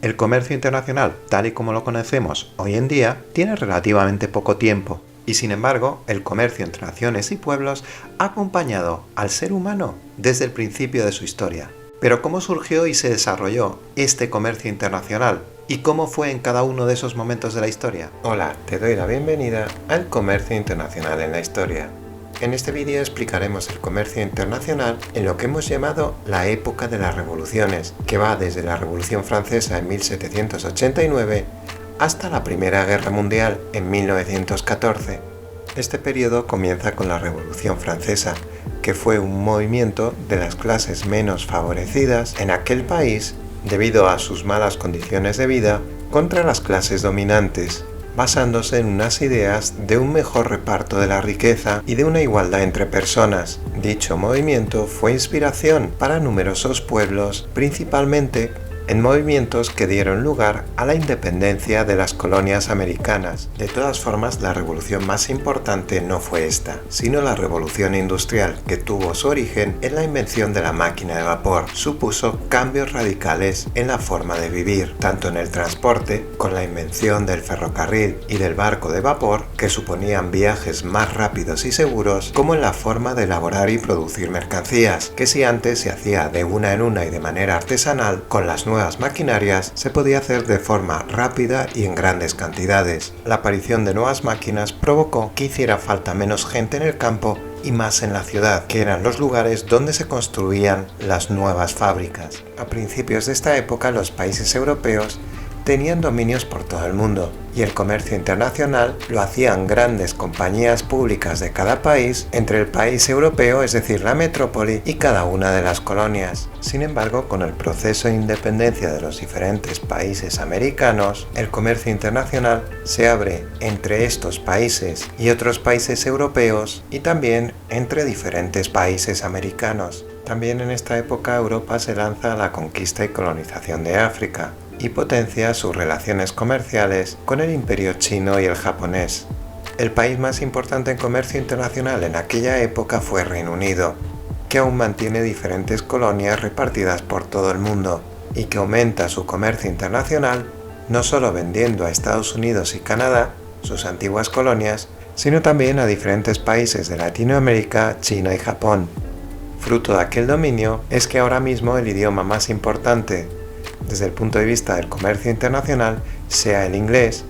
El comercio internacional, tal y como lo conocemos hoy en día, tiene relativamente poco tiempo, y sin embargo, el comercio entre naciones y pueblos ha acompañado al ser humano desde el principio de su historia. Pero ¿cómo surgió y se desarrolló este comercio internacional? ¿Y cómo fue en cada uno de esos momentos de la historia? Hola, te doy la bienvenida al comercio internacional en la historia. En este vídeo explicaremos el comercio internacional en lo que hemos llamado la época de las revoluciones, que va desde la Revolución Francesa en 1789 hasta la Primera Guerra Mundial en 1914. Este periodo comienza con la Revolución Francesa, que fue un movimiento de las clases menos favorecidas en aquel país debido a sus malas condiciones de vida contra las clases dominantes, basándose en unas ideas de un mejor reparto de la riqueza y de una igualdad entre personas. Dicho movimiento fue inspiración para numerosos pueblos, principalmente en movimientos que dieron lugar a la independencia de las colonias americanas. De todas formas, la revolución más importante no fue esta, sino la revolución industrial, que tuvo su origen en la invención de la máquina de vapor. Supuso cambios radicales en la forma de vivir, tanto en el transporte, con la invención del ferrocarril y del barco de vapor, que suponían viajes más rápidos y seguros, como en la forma de elaborar y producir mercancías, que si antes se hacía de una en una y de manera artesanal, con las nuevas maquinarias se podía hacer de forma rápida y en grandes cantidades. La aparición de nuevas máquinas provocó que hiciera falta menos gente en el campo y más en la ciudad, que eran los lugares donde se construían las nuevas fábricas. A principios de esta época, los países europeos tenían dominios por todo el mundo, y el comercio internacional lo hacían grandes compañías públicas de cada país entre el país europeo, es decir, la metrópoli, y cada una de las colonias. Sin embargo, con el proceso de independencia de los diferentes países americanos, el comercio internacional se abre entre estos países y otros países europeos y también entre diferentes países americanos. También en esta época Europa se lanza a la conquista y colonización de África, y potencia sus relaciones comerciales con el imperio chino y el japonés. El país más importante en comercio internacional en aquella época fue Reino Unido, que aún mantiene diferentes colonias repartidas por todo el mundo y que aumenta su comercio internacional no solo vendiendo a Estados Unidos y Canadá, sus antiguas colonias, sino también a diferentes países de Latinoamérica, China y Japón. Fruto de aquel dominio es que ahora mismo el idioma más importante desde el punto de vista del comercio internacional sea el inglés,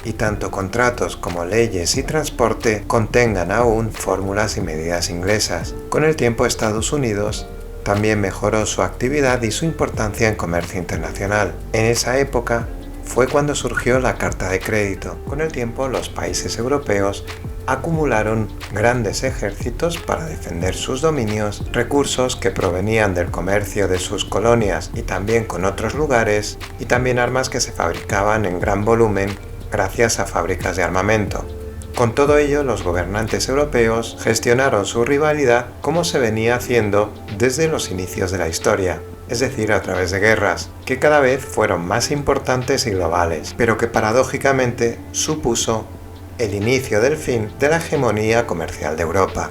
y tanto contratos como leyes y transporte contengan aún fórmulas y medidas inglesas. Con el tiempo, Estados Unidos también mejoró su actividad y su importancia en comercio internacional. En esa época fue cuando surgió la Carta de Crédito. Con el tiempo, los países europeos acumularon grandes ejércitos para defender sus dominios, recursos que provenían del comercio de sus colonias y también con otros lugares, y también armas que se fabricaban en gran volumen gracias a fábricas de armamento. Con todo ello, los gobernantes europeos gestionaron su rivalidad como se venía haciendo desde los inicios de la historia, es decir, a través de guerras, que cada vez fueron más importantes y globales, pero que paradójicamente supuso el inicio del fin de la hegemonía comercial de Europa.